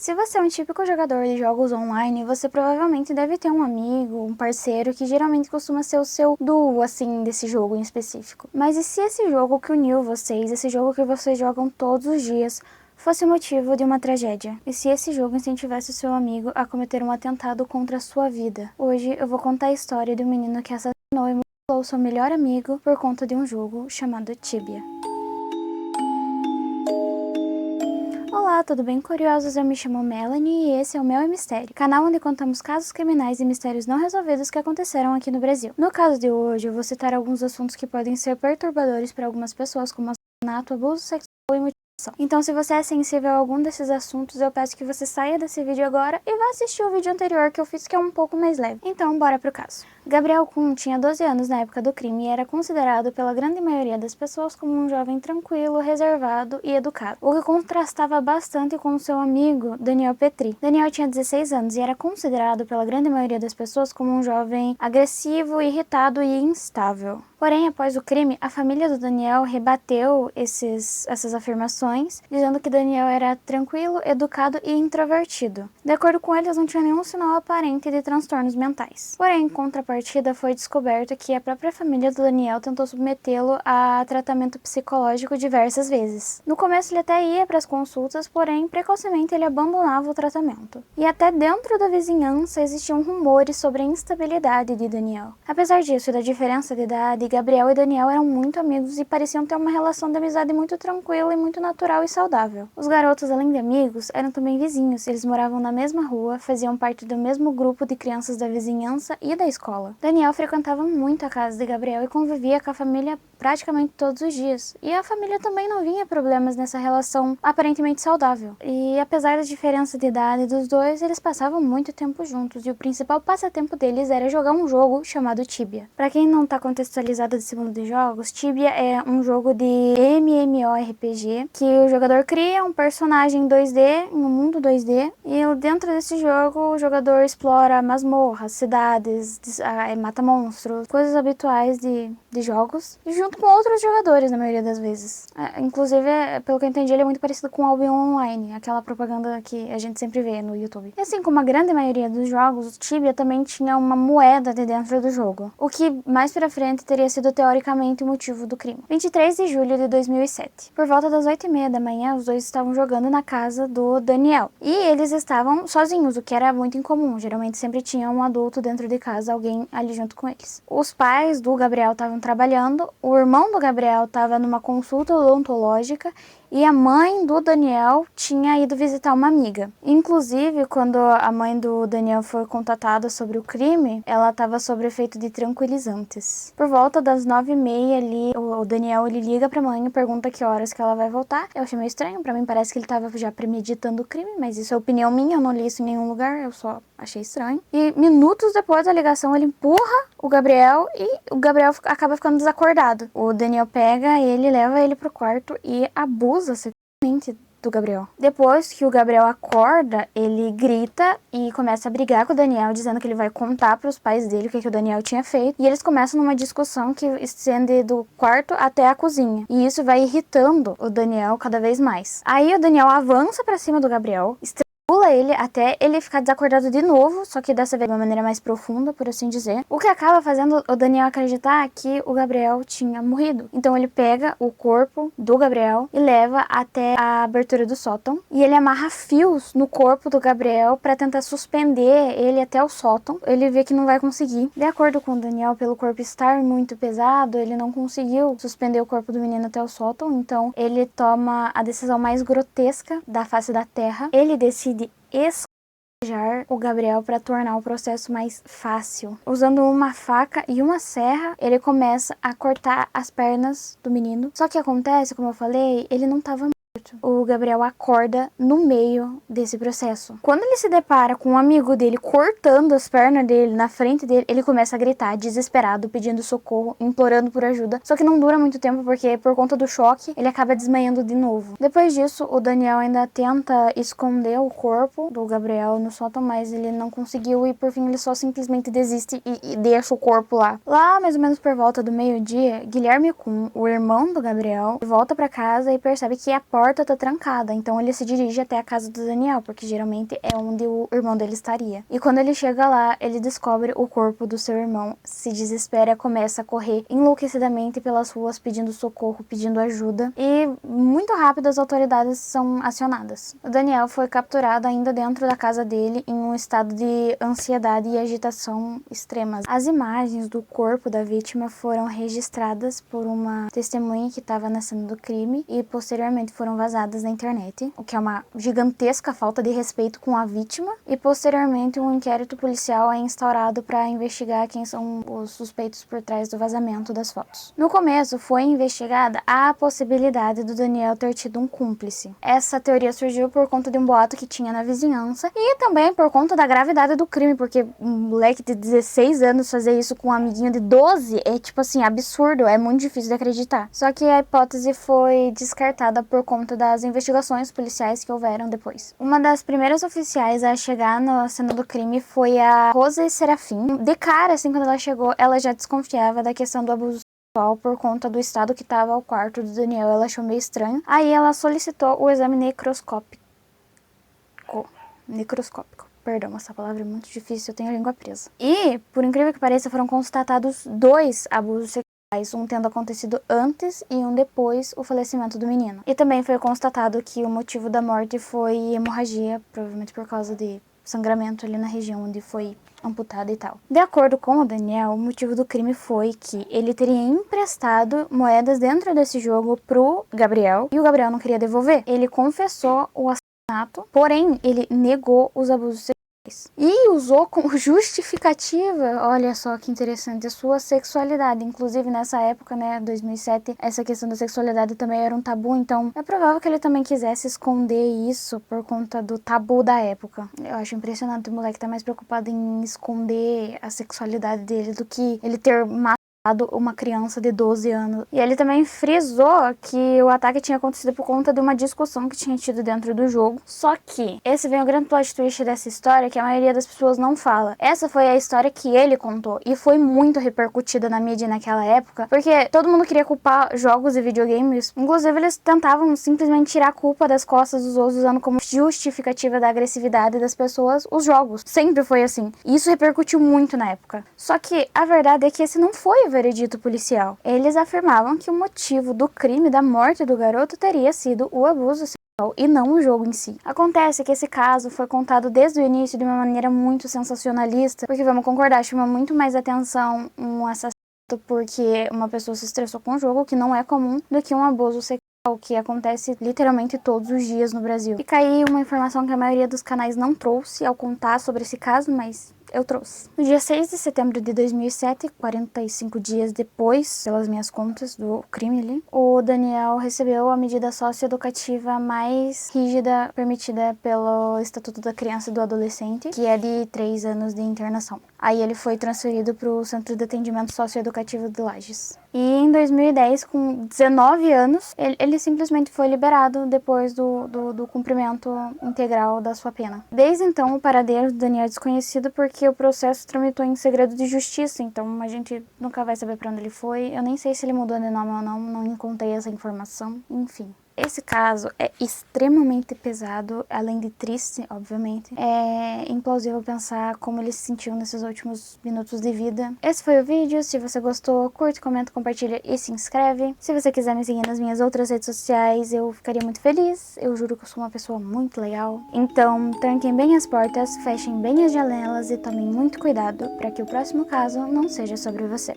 Se você é um típico jogador de jogos online, você provavelmente deve ter um amigo, um parceiro que geralmente costuma ser o seu duo, assim, desse jogo em específico. Mas e se esse jogo que uniu vocês, esse jogo que vocês jogam todos os dias, fosse o motivo de uma tragédia? E se esse jogo incentivasse o seu amigo a cometer um atentado contra a sua vida? Hoje eu vou contar a história de um menino que assassinou e mutilou seu melhor amigo por conta de um jogo chamado Tibia. Olá, tudo bem, curiosos? Eu me chamo Melanie e esse é o Mel e Mistério, canal onde contamos casos criminais e mistérios não resolvidos que aconteceram aqui no Brasil. No caso de hoje, eu vou citar alguns assuntos que podem ser perturbadores para algumas pessoas, como assassinato, abuso sexual e mutilação. Então, se você é sensível a algum desses assuntos, eu peço que você saia desse vídeo agora e vá assistir o vídeo anterior que eu fiz, que é um pouco mais leve. Então, bora pro caso. Gabriel Kuhn tinha 12 anos na época do crime e era considerado pela grande maioria das pessoas como um jovem tranquilo, reservado e educado, o que contrastava bastante com seu amigo Daniel Petri. Daniel tinha 16 anos e era considerado pela grande maioria das pessoas como um jovem agressivo, irritado e instável. Porém, após o crime, a família do Daniel rebateu essas afirmações, dizendo que Daniel era tranquilo, educado e introvertido. De acordo com eles, não tinha nenhum sinal aparente de transtornos mentais. Porém, em contrapartida, foi descoberto que a própria família do Daniel tentou submetê-lo a tratamento psicológico diversas vezes. No começo, ele até ia para as consultas, porém, precocemente ele abandonava o tratamento. E até dentro da vizinhança existiam rumores sobre a instabilidade de Daniel. Apesar disso e da diferença de idade, Gabriel e Daniel eram muito amigos e pareciam ter uma relação de amizade muito tranquila e muito natural e saudável. Os garotos, além de amigos, eram também vizinhos. Eles moravam na mesma rua, faziam parte do mesmo grupo de crianças da vizinhança e da escola. Daniel frequentava muito a casa de Gabriel e convivia com a família praticamente todos os dias. E a família também não vinha problemas nessa relação aparentemente saudável. E apesar da diferença de idade dos dois, eles passavam muito tempo juntos e o principal passatempo deles era jogar um jogo chamado Tibia. Para quem não tá contextualizado desse mundo de jogos, Tibia é um jogo de MMORPG que o jogador cria um personagem 2D em um mundo 2D e dentro desse jogo o jogador explora masmorras, cidades, mata monstros, coisas habituais de jogos e junto com outros jogadores na maioria das vezes. Inclusive, pelo que eu entendi, ele é muito parecido com Albion Online, aquela propaganda que a gente sempre vê no YouTube. E assim como a grande maioria dos jogos, o Tibia também tinha uma moeda de dentro do jogo, o que mais pra frente teria sido teoricamente o motivo do crime. 23 de julho de 2007. Por volta das 8h30 da manhã, os dois estavam jogando na casa do Daniel. E eles estavam sozinhos, o que era muito incomum. Geralmente sempre tinha um adulto dentro de casa, alguém ali junto com eles. Os pais do Gabriel estavam trabalhando, o irmão do Gabriel estava numa consulta odontológica e a mãe do Daniel tinha ido visitar uma amiga. Inclusive, quando a mãe do Daniel foi contatada sobre o crime, ela estava sob efeito de tranquilizantes. Por volta das 9h30 ali, o Daniel ele liga pra mãe e pergunta que horas que ela vai voltar. Eu achei meio estranho, pra mim parece que ele estava já premeditando o crime, mas isso é opinião minha, eu não li isso em nenhum lugar, eu só achei estranho. E minutos depois da ligação, ele empurra o Gabriel e o Gabriel acaba ficando desacordado. O Daniel pega ele, leva ele pro quarto e abusa sexualmente do Gabriel. Depois que o Gabriel acorda, ele grita e começa a brigar com o Daniel, dizendo que ele vai contar para os pais dele o que o Daniel tinha feito. E eles começam numa discussão que estende do quarto até a cozinha. E isso vai irritando o Daniel cada vez mais. Aí o Daniel avança para cima do Gabriel, pula ele até ele ficar desacordado de novo, só que dessa vez de uma maneira mais profunda, por assim dizer. O que acaba fazendo o Daniel acreditar que o Gabriel tinha morrido. Então ele pega o corpo do Gabriel e leva até a abertura do sótão. E ele amarra fios no corpo do Gabriel para tentar suspender ele até o sótão. Ele vê que não vai conseguir. De acordo com o Daniel, pelo corpo estar muito pesado, ele não conseguiu suspender o corpo do menino até o sótão. Então ele toma a decisão mais grotesca da face da terra. Ele decide esquartejar o Gabriel para tornar o processo mais fácil. Usando uma faca e uma serra, ele começa a cortar as pernas do menino. Só que acontece, como eu falei, ele não estava morto. O Gabriel acorda no meio desse processo. Quando ele se depara com um amigo dele cortando as pernas dele na frente dele, ele começa a gritar, desesperado, pedindo socorro, implorando por ajuda. Só que não dura muito tempo porque, por conta do choque, ele acaba desmaiando de novo. Depois disso, o Daniel ainda tenta esconder o corpo do Gabriel no sótão, mas ele não conseguiu e, por fim, ele só simplesmente desiste e deixa o corpo lá. Lá, mais ou menos por volta do meio-dia, Guilherme Kuhn, o irmão do Gabriel, volta pra casa e percebe que a porta porta tá trancada, então ele se dirige até a casa do Daniel, porque geralmente é onde o irmão dele estaria. E quando ele chega lá, ele descobre o corpo do seu irmão, se desespera, começa a correr enlouquecidamente pelas ruas pedindo socorro, pedindo ajuda, e muito rápido as autoridades são acionadas. O Daniel foi capturado ainda dentro da casa dele em um estado de ansiedade e agitação extremas. As imagens do corpo da vítima foram registradas por uma testemunha que estava na cena do crime e posteriormente foram vazadas na internet, o que é uma gigantesca falta de respeito com a vítima, e posteriormente um inquérito policial é instaurado para investigar quem são os suspeitos por trás do vazamento das fotos. No começo foi investigada a possibilidade do Daniel ter tido um cúmplice. Essa teoria surgiu por conta de um boato que tinha na vizinhança e também por conta da gravidade do crime, porque um moleque de 16 anos fazer isso com um amiguinho de 12 é tipo assim, absurdo, é muito difícil de acreditar. Só que a hipótese foi descartada por conta das investigações policiais que houveram depois. Uma das primeiras oficiais a chegar na cena do crime foi a Rose Serafim. De cara, assim, quando ela chegou, ela já desconfiava da questão do abuso sexual por conta do estado que estava o quarto do Daniel. Ela achou meio estranho. Aí ela solicitou o exame necroscópico. Perdão, essa palavra é muito difícil, eu tenho a língua presa. E, por incrível que pareça, foram constatados 2 abusos sexuais, um tendo acontecido antes e um depois o falecimento do menino. E também foi constatado que o motivo da morte foi hemorragia, provavelmente por causa de sangramento ali na região onde foi amputada e tal. De acordo com o Daniel, o motivo do crime foi que ele teria emprestado moedas dentro desse jogo pro Gabriel e o Gabriel não queria devolver. Ele confessou o assassinato, porém ele negou os abusos sexuais e usou como justificativa, olha só que interessante, a sua sexualidade. Inclusive nessa época, né, 2007, essa questão da sexualidade também era um tabu, então é provável que ele também quisesse esconder isso por conta do tabu da época. Eu acho impressionante o moleque tá mais preocupado em esconder a sexualidade dele do que ele ter uma criança de 12 anos. E ele também frisou que o ataque tinha acontecido por conta de uma discussão que tinha tido dentro do jogo. Só que esse vem o grande plot twist dessa história, que a maioria das pessoas não fala. Essa foi a história que ele contou e foi muito repercutida na mídia naquela época, porque todo mundo queria culpar jogos e videogames. Inclusive eles tentavam simplesmente tirar a culpa das costas dos outros, usando como justificativa da agressividade das pessoas os jogos. Sempre foi assim. E isso repercutiu muito na época. Só que a verdade é que esse não foi o veredito policial. Eles afirmavam que o motivo do crime da morte do garoto teria sido o abuso sexual e não o jogo em si. Acontece que esse caso foi contado desde o início de uma maneira muito sensacionalista, porque vamos concordar, chama muito mais atenção um assassinato porque uma pessoa se estressou com o jogo, que não é comum, do que um abuso sexual, que acontece literalmente todos os dias no Brasil. Fica aí uma informação que a maioria dos canais não trouxe ao contar sobre esse caso, mas eu trouxe. No dia 6 de setembro de 2007, 45 dias depois, pelas minhas contas, do crime ali, o Daniel recebeu a medida socioeducativa mais rígida permitida pelo Estatuto da Criança e do Adolescente, que é de 3 anos de internação. Aí ele foi transferido para o Centro de Atendimento Socioeducativo de Lages. E em 2010, com 19 anos, ele simplesmente foi liberado depois do cumprimento integral da sua pena. Desde então, o paradeiro do Daniel é desconhecido porque o processo tramitou em segredo de justiça, então a gente nunca vai saber para onde ele foi. Eu nem sei se ele mudou de nome ou não encontrei essa informação, enfim. Esse caso é extremamente pesado, além de triste, obviamente. É implausível pensar como ele se sentiu nesses últimos minutos de vida. Esse foi o vídeo. Se você gostou, curte, comenta, compartilha e se inscreve. Se você quiser me seguir nas minhas outras redes sociais, eu ficaria muito feliz. Eu juro que eu sou uma pessoa muito legal. Então, tranquem bem as portas, fechem bem as janelas e tomem muito cuidado para que o próximo caso não seja sobre você.